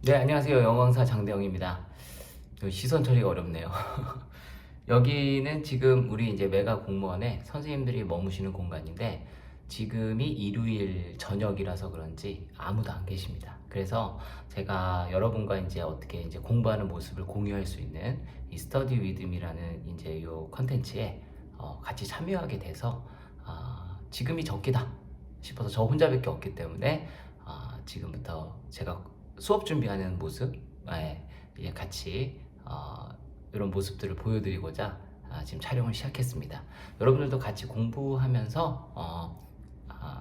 네, 안녕하세요. 영광사 장대영입니다. 시선 처리가 어렵네요. 여기는 지금 우리 이제 메가 공무원에 선생님들이 머무시는 공간인데 지금이 일요일 저녁이라서 그런지 아무도 안 계십니다. 그래서 제가 여러분과 이제 어떻게 이제 공부하는 모습을 공유할 수 있는 이 스터디 위드미라는 이제 요 컨텐츠에 같이 참여하게 돼서 지금이 적기다 싶어서 저 혼자밖에 없기 때문에 지금부터 제가 수업 준비하는 모습, 이제 같이 이런 모습들을 보여드리고자 지금 촬영을 시작했습니다. 여러분들도 같이 공부하면서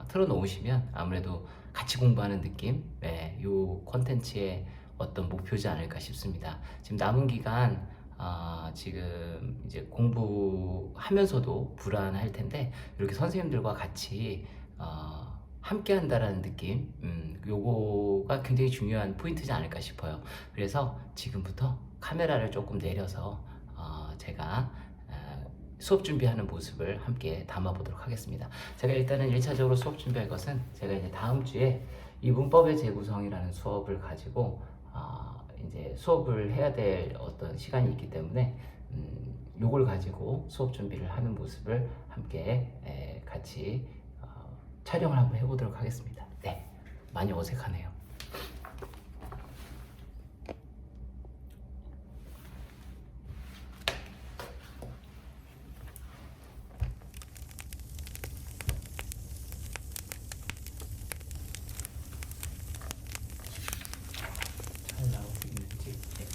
틀어놓으시면 아무래도 같이 공부하는 느낌, 이 컨텐츠의 어떤 목표지 않을까 싶습니다. 지금 남은 기간 지금 이제 공부하면서도 불안할 텐데 이렇게 선생님들과 같이 함께 한다라는 느낌, 요거가 굉장히 중요한 포인트지 않을까 싶어요. 그래서 지금부터 카메라를 조금 내려서 제가 수업 준비하는 모습을 함께 담아보도록 하겠습니다. 제가 일단은 1차적으로 수업 준비할 것은 제가 이제 다음 주에 이 문법의 재구성이라는 수업을 가지고 이제 수업을 해야 될 어떤 시간이 있기 때문에 요걸 가지고 수업 준비를 하는 모습을 함께 같이 촬영을 한번 해보도록 하겠습니다. 네, 많이 어색하네요. 잘 나오고 있는지. 네.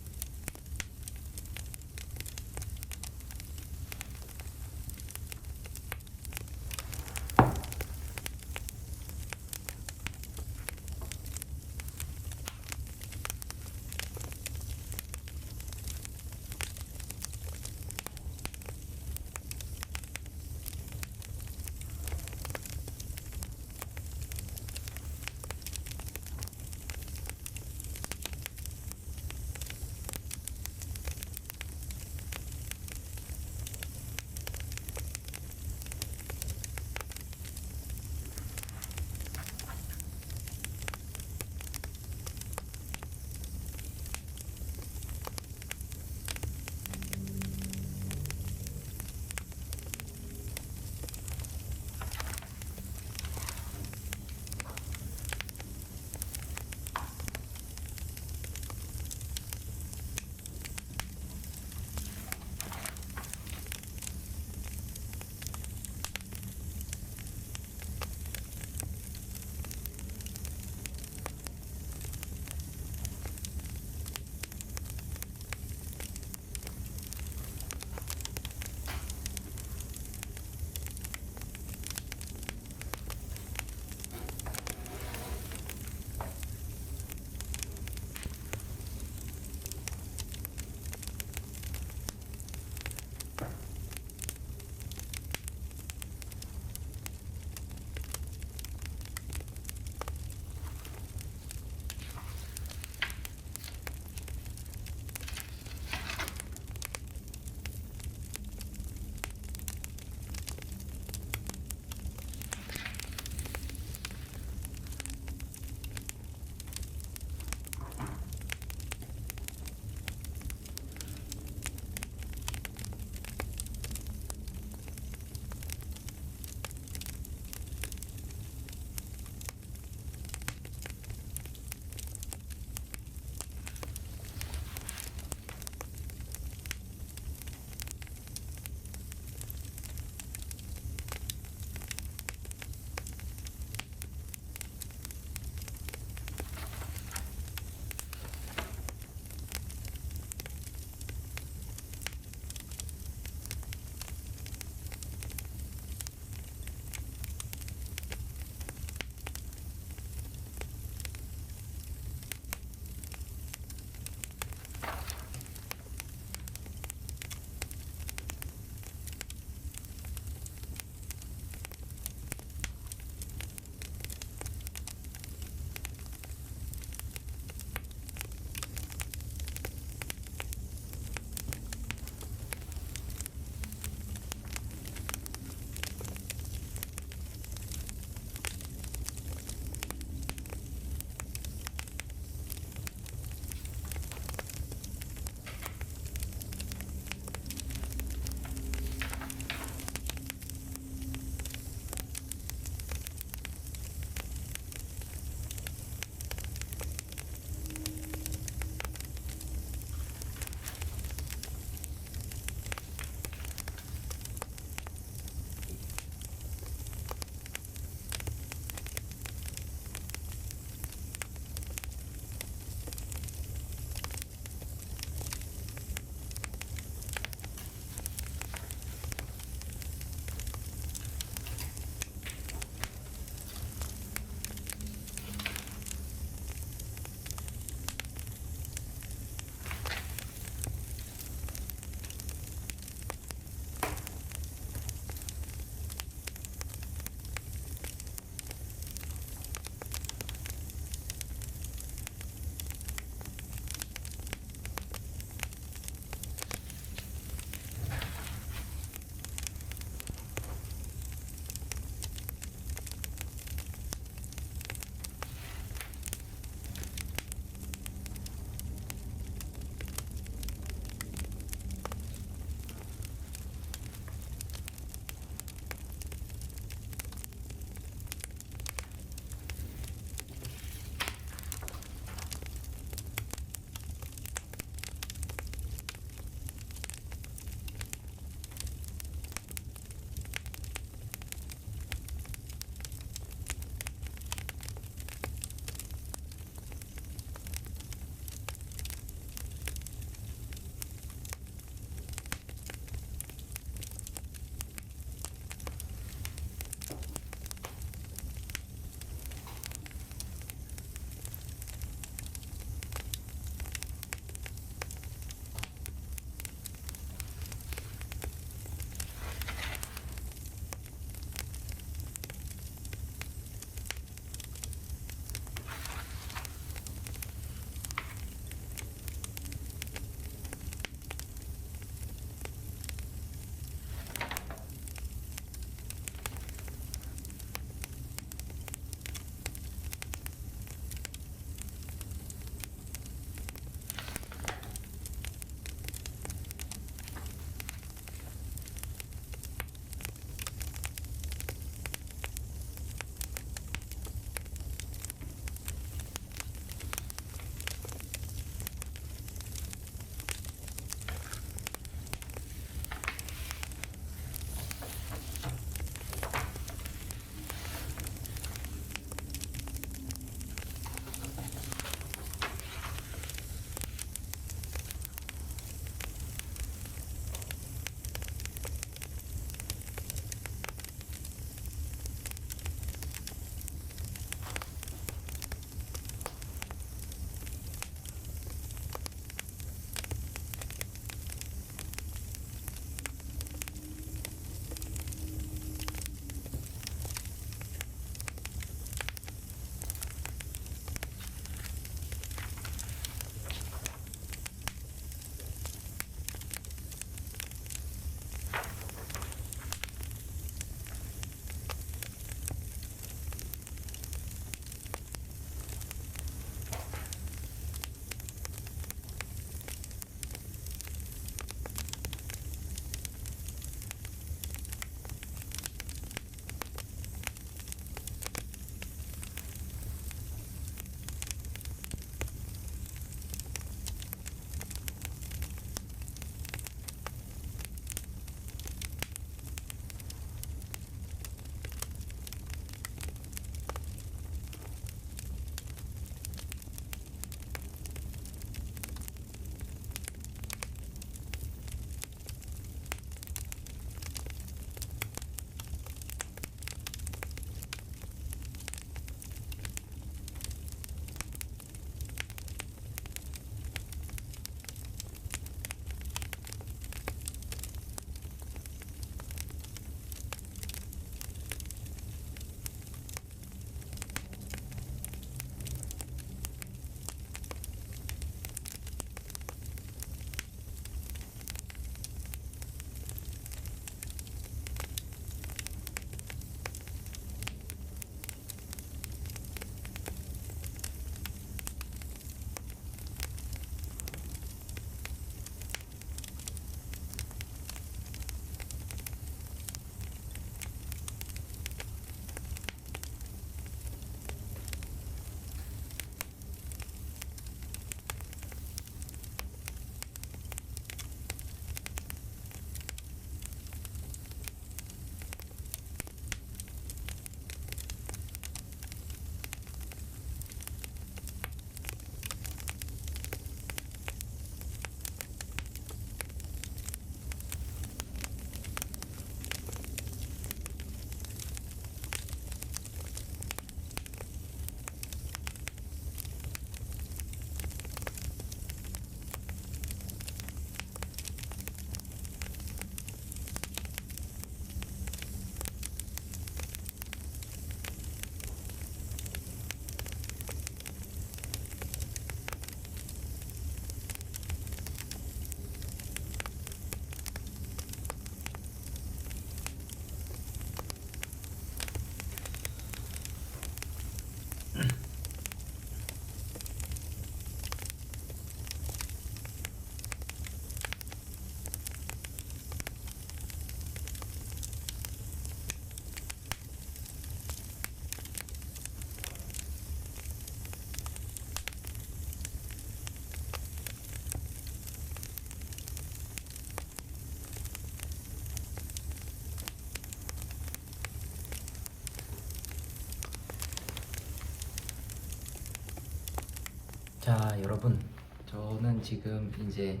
자, 여러분, 저는 지금 이제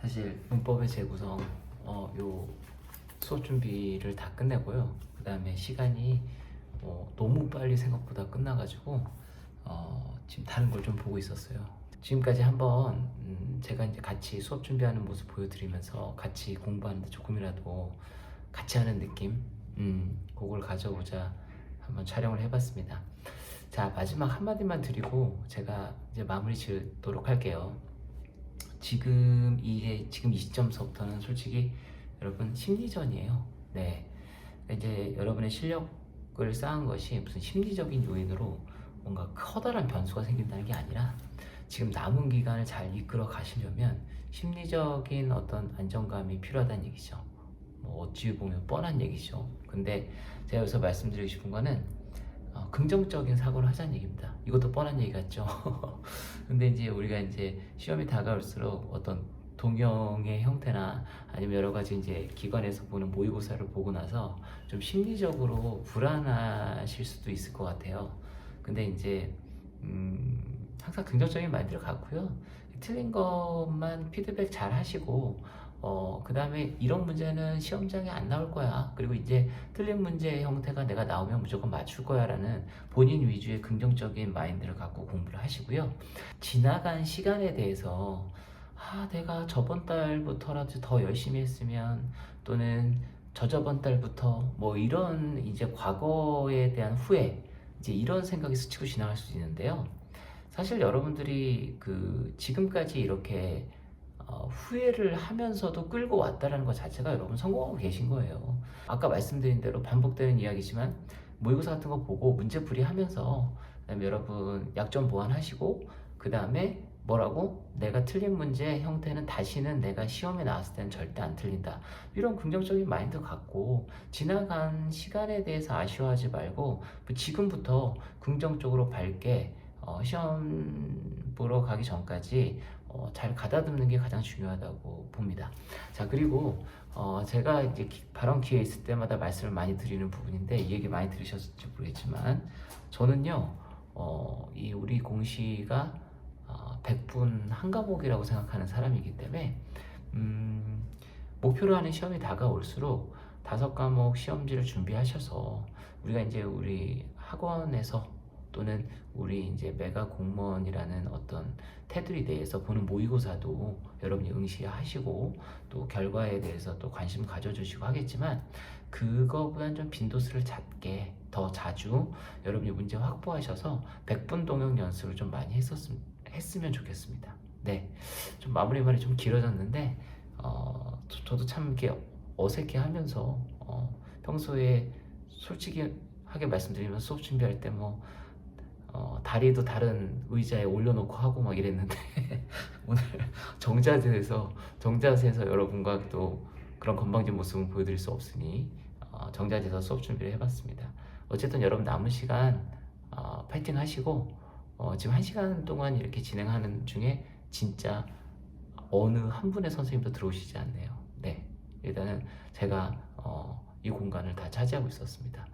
사실 문법의 재구성 요 수업 준비를 다 끝내고요. 그 다음에 시간이 너무 빨리 생각보다 끝나가지고 지금 다른 걸 좀 보고 있었어요. 지금까지 한번 제가 이제 같이 수업 준비하는 모습 보여드리면서 같이 공부하는데 조금이라도 같이 하는 느낌, 그걸 가져보자 한번 촬영을 해봤습니다. 자, 마지막 한마디만 드리고 제가 이제 마무리 짓도록 할게요. 지금 이 시점서부터는 솔직히 여러분 심리전이에요. 네. 이제 여러분의 실력을 쌓은 것이 무슨 심리적인 요인으로 뭔가 커다란 변수가 생긴다는 게 아니라 지금 남은 기간을 잘 이끌어 가시려면 심리적인 어떤 안정감이 필요하다는 얘기죠. 뭐 어찌 보면 뻔한 얘기죠. 근데 제가 여기서 말씀드리고 싶은 거는 긍정적인 사고를 하자는 얘기입니다. 이것도 뻔한 얘기 같죠? 근데 이제 우리가 이제 시험이 다가올수록 어떤 동영의 형태나 아니면 여러 가지 이제 기관에서 보는 모의고사를 보고 나서 좀 심리적으로 불안하실 수도 있을 것 같아요. 근데 이제 항상 긍정적인 마인드를 갖고요. 틀린 것만 피드백 잘 하시고 그 다음에 이런 문제는 시험장에 안 나올 거야. 그리고 이제 틀린 문제의 형태가 내가 나오면 무조건 맞출 거야 라는 본인 위주의 긍정적인 마인드를 갖고 공부를 하시고요. 지나간 시간에 대해서 내가 저번 달부터라도 더 열심히 했으면 또는 저저번 달부터 뭐 이런 이제 과거에 대한 후회 이제 이런 생각이 스치고 지나갈 수 있는데요. 사실 여러분들이 지금까지 이렇게 후회를 하면서도 끌고 왔다라는 것 자체가 여러분 성공하고 계신 거예요. 아까 말씀드린 대로 반복되는 이야기지만 모의고사 같은 거 보고 문제풀이하면서 그다음에 여러분 약점 보완하시고 그 다음에 뭐라고? 내가 틀린 문제 형태는 다시는 내가 시험에 나왔을 때는 절대 안 틀린다. 이런 긍정적인 마인드 갖고 지나간 시간에 대해서 아쉬워하지 말고 지금부터 긍정적으로 밝게 시험 보러 가기 전까지 잘 가다듬는 게 가장 중요하다고 봅니다. 자, 그리고 제가 이제 발언 기회 있을 때마다 말씀을 많이 드리는 부분인데 이 얘기 많이 들으셨을지 모르겠지만 저는요 이 우리 공시가 100분 한 과목이라고 생각하는 사람이기 때문에 목표로 하는 시험이 다가올수록 5과목 시험지를 준비하셔서 우리가 이제 우리 학원에서 또는 우리 이제 메가 공무원이라는 어떤 테두리 내에서 보는 모의고사도 여러분이 응시하시고 또 결과에 대해서 또 관심 가져주시고 하겠지만 그거보단 좀 빈도수를 작게 더 자주 여러분이 문제 확보하셔서 100분 동영 연습을 좀 많이 했으면 좋겠습니다. 네, 좀 마무리 말이 좀 길어졌는데 저도 참 이렇게 어색해하면서 평소에 솔직히 하게 말씀드리면 수업 준비할 때 뭐 다리도 다른 의자에 올려놓고 하고 막 이랬는데 오늘 정자세에서 여러분과 또 그런 건방진 모습을 보여드릴 수 없으니 정자세에서 수업 준비를 해봤습니다. 어쨌든 여러분 남은 시간 파이팅 하시고 지금 1시간 동안 이렇게 진행하는 중에 진짜 어느 한 분의 선생님도 들어오시지 않네요. 네, 일단은 제가 이 공간을 다 차지하고 있었습니다.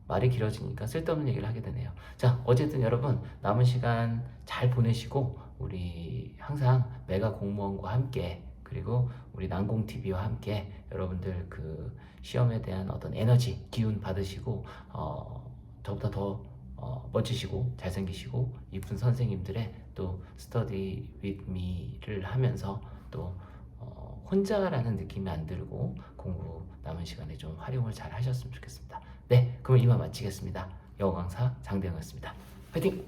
말이 길어지니까 쓸데없는 얘기를 하게 되네요. 자, 어쨌든 여러분 남은 시간 잘 보내시고 우리 항상 메가 공무원과 함께 그리고 우리 난공TV와 함께 여러분들 시험에 대한 어떤 에너지, 기운 받으시고 저보다 더 멋지시고 잘생기시고 이쁜 선생님들의 또 스터디 with me를 하면서 또 혼자라는 느낌이 안 들고 공부 남은 시간에 좀 활용을 잘 하셨으면 좋겠습니다. 네, 그럼 이만 마치겠습니다. 영어 강사 장대영이었습니다. 화이팅!